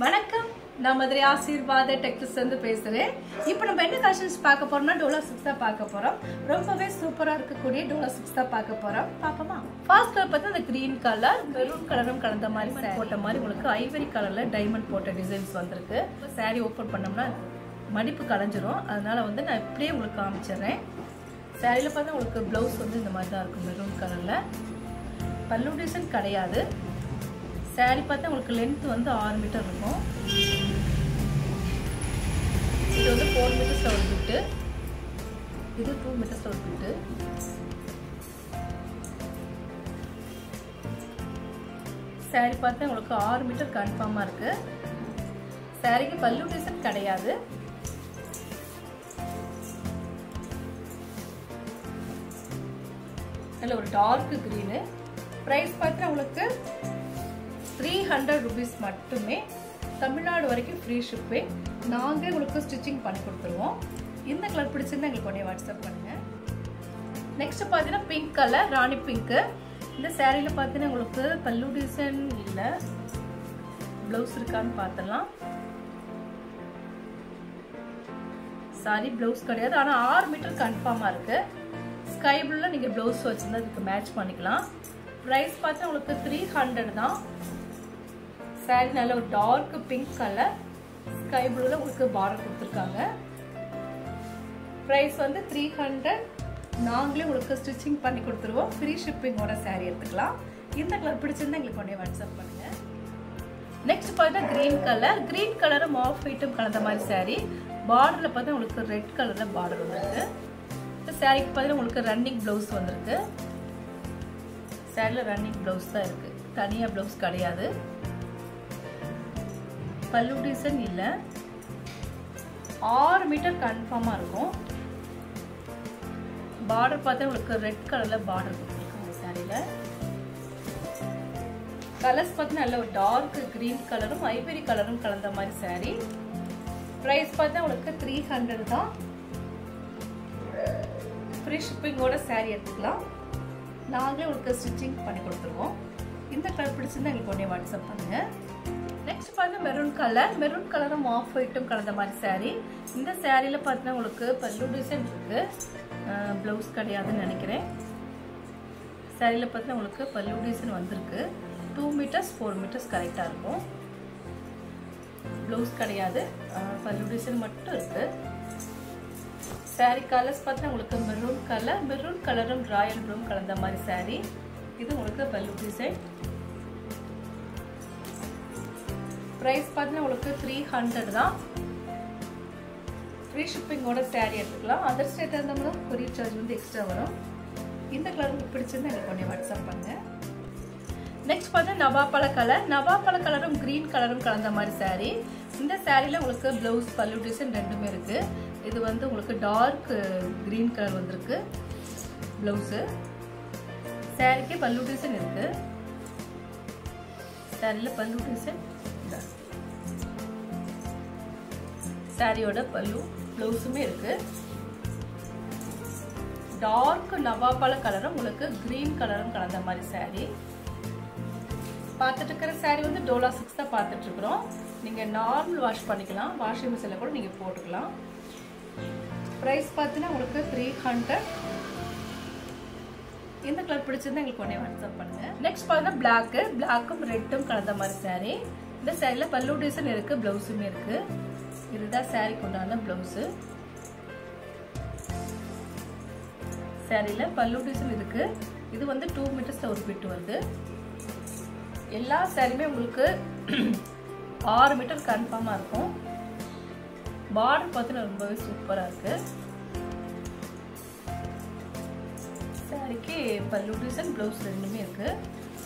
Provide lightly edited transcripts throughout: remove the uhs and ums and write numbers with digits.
வணக்கம், நான் மதுரை ஆசீர்வாத டெக்ஸ்டைல்ஸ் இருந்து பேசுறேன். இப்போ நம்ம என்ன கலெக்ஷன்ஸ் பார்க்க போறோம்னா டோலா 6 தான் பார்க்க போறோம். ரொம்பவே சூப்பரா இருக்கக்கூடிய டோலா 6 தான் பார்க்க போறோம். பாப்போமா? ஃபர்ஸ்ட் கலர் பார்த்தா அந்த கிரீன் கலர், மெரூன் கலரும் கலந்த மாதிரி போட்ட மாதிரி உங்களுக்கு ஐவரி கலர்ல டைமண்ட் போட்ட டிசைன்ஸ் வந்திருக்கு. சாரி ஓபன் பண்ணோம்னா மடிப்பு கலைஞ்சிரும். அதனால வந்து நான் இப்படியே உங்களுக்கு காமிச்சிடுறேன். சாரியில பார்த்தா உங்களுக்கு பிளவுஸ் வந்து இந்த மாதிரி தான் இருக்கும், மெரூன் கலர்ல. பல்லு டிசைன் கிடையாது. சாரி பார்த்தா உங்களுக்கு லென்த் வந்து 6 மீட்டர் இருக்கும். இது வந்து 4 மீட்டர்ஸ்ல ஒரு பிட்டு, இது 2 மீட்டர்ஸ்ல ஒரு பிட்டு. சாரி பார்த்தா உங்களுக்கு 6 மீட்டர் கன்ஃபார்மா இருக்கு. சாரிக்கு பல்லு டிசைன் கிடையாது. நல்ல ஒரு டார்க் கிரீனு. பிரைஸ் பார்த்தா உங்களுக்கு 300 rupees மட்டுமே. தமிழ்நாடு வரைக்கும் ஃப்ரீ ஷிப்பிங். நாங்களே உங்களுக்கு ஸ்டிச்சிங் பண்ணி கொடுத்துருவோம். இந்த கலர் பிடிச்சிருந்தா எங்களுக்கு உடனே வாட்ஸ்அப் பண்ணுங்க. நெக்ஸ்ட் பார்த்தீங்கன்னா பிங்க் கலர், ராணி பிங்க்கு. இந்த சாரியில் பார்த்தீங்கன்னா உங்களுக்கு பல்லு டிசைன் இல்லை, பிளவுஸ் இருக்கான்னு பார்த்தலாம். சாரி பிளவுஸ் கிடையாது, ஆனால் 6 மீட்டர் கன்ஃபார்மாக இருக்கு. ஸ்கை ப்ளூல நீங்கள் பிளவுஸ் வச்சிருந்தா அதுக்கு மேட்ச் பண்ணிக்கலாம். ப்ரைஸ் பார்த்தா உங்களுக்கு 300 தான். சாரி நல்ல ஒரு டார்க் பிங்க் கலர், ஸ்கை ப்ளூல உங்களுக்கு பார்டர் கொடுத்துருக்காங்க. ப்ரைஸ் வந்து 300. நாங்களே உங்களுக்கு ஸ்டிச்சிங் பண்ணி கொடுத்துருவோம். ஃப்ரீ ஷிப்பிங்கோட சாரி எடுத்துக்கலாம். இந்த கலர் பிடிச்சிருந்தா எங்களுக்கு உடனே வாட்ஸ்அப் பண்ணுங்க. நெக்ஸ்ட் பார்த்தா கிரீன் கலர், கிரீன் கலரும் ஆஃப் ஒயிட்டும் கலந்த மாதிரி சாரி. பார்டர்ல பார்த்தா உங்களுக்கு ரெட் கலர்ல பார்டர் வந்திருக்கு. இந்த சாரிக்கு பார்த்தா உங்களுக்கு ரன்னிங் பிளவுஸ் வந்திருக்கு. சாரில ரன்னிங் பிளவுஸ் தான் இருக்கு, தனியா பிளவுஸ் கிடையாது. பல்லு டிசைன் இல்ல. 6 மீட்டர் கன்ஃபார்மா இருக்கும். பார்டர் பார்த்தா உங்களுக்கு ரெட் கலர்ல பார்டர் கொடுத்துருக்காங்க சாரியில. கலர்ஸ் பார்த்தா நல்ல ஒரு டார்க் கிரீன் கலரும் ஐவரி கலரும் கலந்த மாதிரி சாரி. பிரைஸ் பார்த்தா உங்களுக்கு 300 தான். ஃப்ரீ ஷிப்பிங்கோட சாரி எடுத்துக்கலாம். நாங்களே உங்களுக்கு ஸ்டிச்சிங் பண்ணி கொடுத்துருவோம். இந்த கலர் பிடிச்சிருந்தா எங்களுக்கு உடனே வாட்ஸ்அப் பண்ணுங்க. நெக்ஸ்ட் பார்த்தா மெரூன் கலர், மெரூன் கலரும் ஆஃப் ஒயிட்டும் கலந்த மாதிரி சாரி. இந்த சாரியில பார்த்தீங்கன்னா உங்களுக்கு பல்லு டிசைன் இருக்கு, பிளவுஸ் கிடையாதுன்னு நினைக்கிறேன். சாரியில பார்த்தீங்கன்னா உங்களுக்கு பல்லு டிசைன் வந்திருக்கு. 2 மீட்டர்ஸ் 4 மீட்டர்ஸ் கரெக்டா இருக்கும். பிளவுஸ் கிடையாது, பல்லு டிசைன் மட்டும் இருக்கு. சாரி கலர்ஸ் பார்த்தா உங்களுக்கு மெரூன் கலர், மெரூன் கலரும் ராயல் ப்ளூவும் கலந்த மாதிரி சாரி. இது உங்களுக்கு பல்லு டிசைன். பிரைஸ் பார்த்தீங்கன்னா உங்களுக்கு 300 தான். ஃப்ரீ ஷிப்பிங்கோட சாரி எடுத்துக்கலாம். அதர் ஸ்டேட் இருந்தோம்னா கொரியர் சார்ஜ் வந்து எக்ஸ்ட்ரா வரும். இந்த கலர் உங்களுக்கு பிடிச்சிருந்தா எனக்கு உடனே வாட்ஸ்அப் பண்ணுங்க. நெக்ஸ்ட் பார்த்தா நவாப்பழ கலர், நவாப்பழ கலரும் கிரீன் கலரும் கலந்த மாதிரி சாரி. இந்த சாரியில உங்களுக்கு பிளவுஸ் பல்லு டிசைன் ரெண்டுமே இருக்கு. இது வந்து உங்களுக்கு டார்க் கிரீன் கலர் வந்திருக்கு பிளவுஸ். சாரிக்கு பல்லு டிசைன் இருக்கு. சாரியில பல்லு டிசைன், சாரியோட பல்லு பிளவுஸுமே இருக்கு. டார்க் நவாப்பழ கலரும் உங்களுக்கு கிரீன் கலரும் கலந்த மாதிரி சாரி. பார்த்துட்டு இருக்கிற சாரி வந்து டோலா 6 தான் பார்த்துட்டு இருக்கிறோம். நீங்க நார்மல் வாஷ் பண்ணிக்கலாம், வாஷிங் மிஷின்ல கூட நீங்க போட்டுக்கலாம். பிரைஸ் பார்த்தீங்கன்னா உங்களுக்கு 300. இந்த கலர் பிடிச்சிருந்தா எங்களுக்கு உடனே வாட்ஸ்அப் பண்ணுங்க. நெக்ஸ்ட் பார்த்தீங்கன்னா பிளாக், பிளாக்கும் ரெட்டும் கலந்த மாதிரி சாரி. இந்த சாரியில பல்லு டிசைன் இருக்கு, பிளவுஸுமே இருக்கு. இதுதான் சாரிக்கு உண்டான பிளவுஸ். சாரியில பல்லு டிசைன் இருக்கு. இது வந்து 2 மீட்டர்ஸ்ல ஒரு பிட் வருது. எல்லா சாரியுமே உங்களுக்கு 6 மீட்டர் கன்ஃபார்மா இருக்கும். பார்டர் பார்த்தீங்கன்னா ரொம்பவே சூப்பரா இருக்கு. சாரிக்கு பல்லு டிசைன் பிளவுஸ் ரெண்டுமே இருக்கு.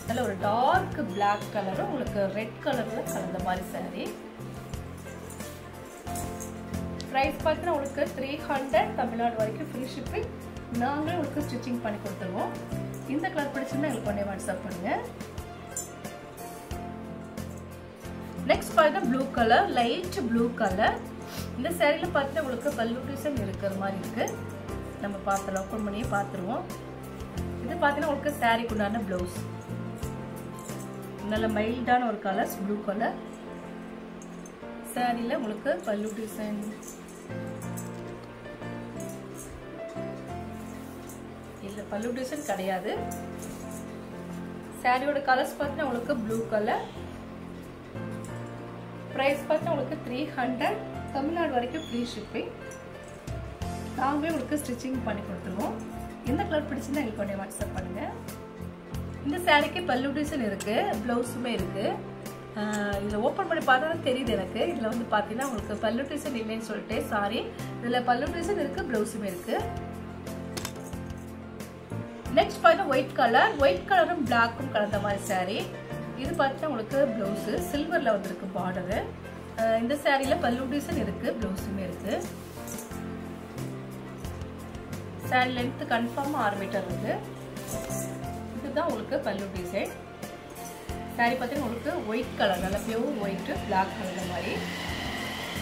நல்ல ஒரு டார்க் பிளாக் கலரும் உங்களுக்கு ரெட் கலர்ல கலந்த மாதிரி சாரி. பிரைஸ் பார்த்தீங்கன்னா உங்களுக்கு 300. தமிழ்நாடு வரைக்கும் ஃப்ரீ ஷிப்பிங். நாங்களே உங்களுக்கு ஸ்டிச்சிங் பண்ணி கொடுத்துருவோம். இந்த கலர் பிடிச்சிருந்தா எங்களுக்கு உடனே வாட்ஸ்அப் பண்ணுங்க. நெக்ஸ்ட் பார்த்தா blue colour, light blue colour. இந்த சாரியில பார்த்தா உங்களுக்கு பல்லு டிசைன் இருக்கிற மாதிரி இருக்கு. நம்ம பார்த்தலாம், ஓப்பன் பண்ணியே பார்த்துருவோம். இது பார்த்தீங்கன்னா உங்களுக்கு சாரிக்கு உண்டான பிளவுஸ். நல்ல மைல்டான ஒரு கலர்ஸ் ப்ளூ கலர். சாரியில் உங்களுக்கு பல்லு டிசைன் இல்லை, பல்லு டிசைன் கிடையாது. சாரியோட கலர்ஸ் பார்த்தீங்கன்னா உங்களுக்கு ப்ளூ கலர். ப்ரைஸ் பார்த்தீங்கன்னா உங்களுக்கு 300. தமிழ்நாடு வரைக்கும் ஃப்ரீ ஷிப்பிங். நாங்களே உங்களுக்கு ஸ்டிச்சிங் பண்ணி கொடுத்துருவோம். எந்த கலர் பிடிச்சிருந்தா எங்களுக்கு உடனே வாட்ஸ்அப் பண்ணுங்க. இந்த சாரிக்கு பல்லு டிசைன் இருக்கு, பிளவுஸுமே இருக்கு. இதில் ஓப்பன் பண்ணி பார்த்தா தான் தெரியுது எனக்கு. இதில் வந்து பார்த்தீங்கன்னா உங்களுக்கு பல்லு டிசைன் இல்லைன்னு சொல்லிட்டு சாரி, இதில் பல்லு டிசைன் இருக்கு, பிளவுஸுமே இருக்கு. நெக்ஸ்ட் பார்த்தீங்கன்னா ஒயிட் கலர், ஒயிட் கலரும் பிளாக்கும் கலந்த மாதிரி சாரி. இது பார்த்தீங்கன்னா உங்களுக்கு பிளவுஸு சில்வரில் வந்துருக்கு பார்டரு. இந்த சாரியில் பல்லு டிசைன் இருக்கு, பிளவுஸுமே இருக்கு. சாரி லென்த் கன்ஃபார்மாக 6 மீட்டர் இருக்கு. இதுதான் உங்களுக்கு பல்லு டிசைன். சாரி பார்த்தீங்கன்னா உங்களுக்கு ஒயிட் கலர், நல்ல பியூர் ஒயிட்டு பிளாக் கலர் மாதிரி.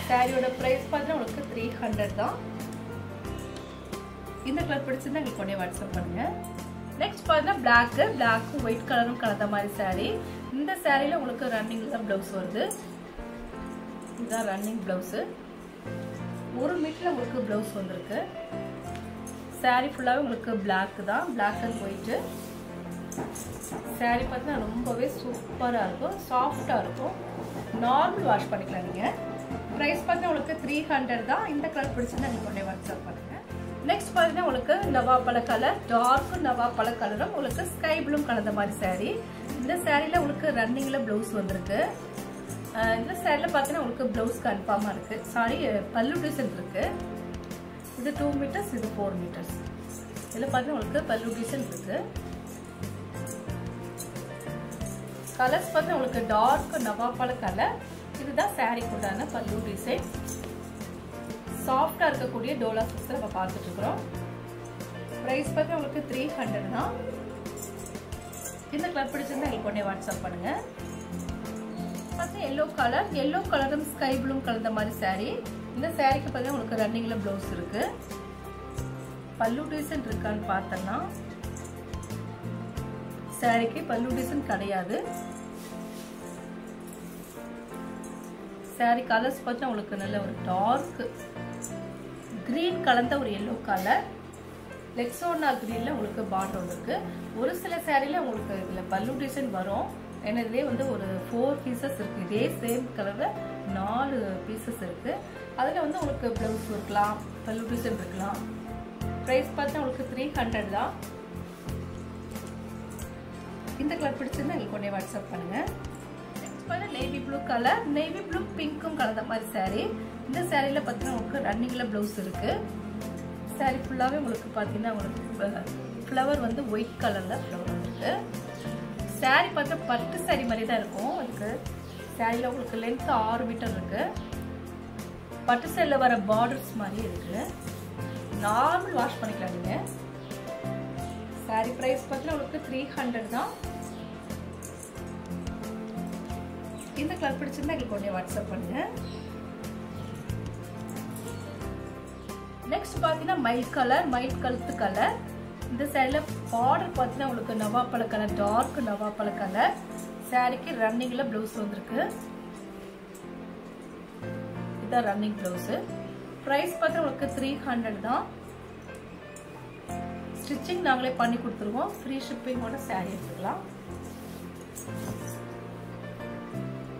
சாரியோட ப்ரைஸ் பார்த்தீங்கன்னா உங்களுக்கு 300 தான். இந்த கலர் பிடிச்சிருந்தா எங்களுக்கு உடனே வாட்ஸ்அப் பண்ணுங்க. நெக்ஸ்ட் பார்த்தீங்கன்னா பிளாக்கும் ஒயிட் கலரும் கலந்த மாதிரி சாரி. இந்த சாரியில் உங்களுக்கு ரன்னிங்ல தான் பிளவுஸ் வருது. இதுதான் ரன்னிங் பிளவுஸு. 1 மீட்டரில் உங்களுக்கு பிளவுஸ் வந்திருக்கு. சாரி ஃபுல்லாகவே உங்களுக்கு பிளாக் தான், பிளாக் அண்ட் ஒயிட்டு. சாரி பார்த்தீங்கன்னா ரொம்பவே சூப்பராக இருக்கும், சாஃப்டாக இருக்கும். நார்மல் வாஷ் பண்ணிக்கலாம் நீங்கள். ப்ரைஸ் பார்த்தீங்கன்னா உங்களுக்கு 300 தான். இந்த கலர் பிடிச்சிருந்தா நீங்கள் உடனே வாட்ஸ்அப் பண்ணுங்க. நெக்ஸ்ட் பார்த்தீங்கன்னா உங்களுக்கு நவாப்பழ கலர், டார்க் நவாப்பழ கலரும் உங்களுக்கு ஸ்கை ப்ளூ கலந்த மாதிரி சாரி. இந்த சாரியில் உங்களுக்கு ரன்னிங்கில் ப்ளவுஸ் வந்திருக்கு. இந்த சாரியில் பார்த்தீங்கன்னா உங்களுக்கு ப்ளவுஸ் கன்ஃபார்மாக இருக்குது. சாரி பல்லு டிசைன் இருக்குது. இது 2 மீட்டர்ஸ், இது 4 மீட்டர்ஸ். இதில் பார்த்தீங்கன்னா உங்களுக்கு பல்லு டிசைன் இருக்குது. கலர்ஸ் பார்த்தீங்கன்னா உங்களுக்கு டார்க் நவாப்பழ கலர். இதுதான் சாரிக்கு உண்டான பல்லு டிசைன். சாஃப்டாக இருக்கக்கூடிய டோலா சில்க்ஸ் நம்ம பார்த்துட்டு இருக்கிறோம். ப்ரைஸ் பார்த்தீங்கன்னா உங்களுக்கு 300 தான். இந்த கலர் பிடிச்சிருந்தா எங்களுக்கு உடனே வாட்ஸ்அப் பண்ணுங்க. பார்த்தீங்கன்னா எல்லோ கலரும் ஸ்கை ப்ளூ கலந்த மாதிரி சாரி. இந்த சாரிக்கு பார்த்தீங்கன்னா உங்களுக்கு ரன்னிங்கில் ப்ளவுஸ் இருக்கு. பல்லு டிசைன் இருக்கான்னு பார்த்தோம்னா சாரிக்கு பல்லு டிசைன் கிடையாது. சாரி கலர்ஸ் பார்த்தா உங்களுக்கு நல்ல ஒரு டார்க் கிரீன் கலந்த ஒரு எல்லோ கலர். லெக்ஸோனா கிரீன்ல உங்களுக்கு பார்டர் இருக்கு. ஒரு சில சாரில உங்களுக்கு இதுல பல்லு டிசைன் வரும். ஏன்னா இதுலேயே வந்து ஒரு 4 பீசஸ் இருக்கு. இதே சேம் கலர்ல 4 பீசஸ் இருக்கு. அதில் வந்து உங்களுக்கு ப்ளவுஸ் இருக்கலாம், பல்லு டிசைன் இருக்கலாம். ப்ரைஸ் பார்த்தா உங்களுக்கு 300 தான். இந்த கலர் பிடிச்சிருந்தா எங்களுக்கு உடனே வாட்ஸ்அப் பண்ணுங்க. நெக்ஸ்ட் பார்த்தா navy blue colour, navy blue பிங்க்கும் கலந்த மாதிரி சாரி. இந்த சாரியில் பார்த்தீங்கன்னா உங்களுக்கு ரன்னிங்கில் ப்ளவுஸ் இருக்கு. சாரி ஃபுல்லாகவே உங்களுக்கு பார்த்தீங்கன்னா உங்களுக்கு ஃப்ளவர் வந்து ஒயிட் கலரில் ஃப்ளவர் வந்துருக்கு. சாரி பார்த்தா பட்டு சாரி மாதிரி தான் இருக்கும். அதுக்கு சாரியில் உங்களுக்கு லென்த் 6 மீட்டர் இருக்கு. பட்டு சாரியில் வர பார்டர்ஸ் மாதிரி இருக்கு. நார்மல் வாஷ் பண்ணிக்கலாம் நீங்க. சாரி பிரைஸ் பார்த்தீங்கன்னா உங்களுக்கு 300 தான். இந்த கலர் பிடிச்சிருந்தா எங்களுக்கு உடனே வாட்ஸ்அப் பண்ணுங்க. நெக்ஸ்ட் பார்த்தீங்கன்னா மயில் கழுத்து கலர். இந்த சாரியில் பார்டர் பார்த்தீங்கன்னா உங்களுக்கு நவாப்பழ கலர், டார்க் நவாப்பழ கலர். சாரிக்கு ரன்னிங்கில் ப்ளவுஸ் வந்திருக்கு. இதுதான் ரன்னிங் ப்ளவுஸு. ப்ரைஸ் பார்த்தா உங்களுக்கு 300 தான். ஸ்டிச்சிங் நாங்களே பண்ணி கொடுத்துருவோம். ஃப்ரீ ஷிப்பிங்கோட சாரி எடுத்துக்கலாம்.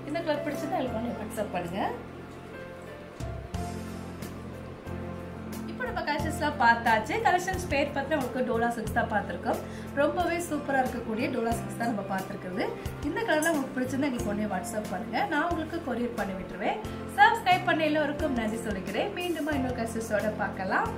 இந்த கலர் பிடிச்சதா எங்களுக்கு வாட்ஸ்அப் பண்ணுங்க. இப்போ நம்ம கலெக்ஷன்ஸ்லாம் பார்த்தாச்சு. கலெக்ஷன்ஸ் பேர் பார்த்தா உங்களுக்கு டோலா சில்க்ஸ் தான் பார்த்துருக்கோம். ரொம்பவே சூப்பராக இருக்கக்கூடிய டோலா சில்க்ஸ் தான் நம்ம பார்த்துருக்குது. இந்த கலரில் உங்களுக்கு பிடிச்சிருந்தா எங்களுக்கு உடனே வாட்ஸ்அப் பண்ணுங்க. நான் உங்களுக்கு கொரியர் பண்ணி விட்டுருவேன். சப்ஸ்கிரைப் பண்ண எல்லோருக்கும் நன்றி சொல்லிக்கிறேன். மீண்டும் இன்னொரு கலெக்ஷன்ஸோட பார்க்கலாம்.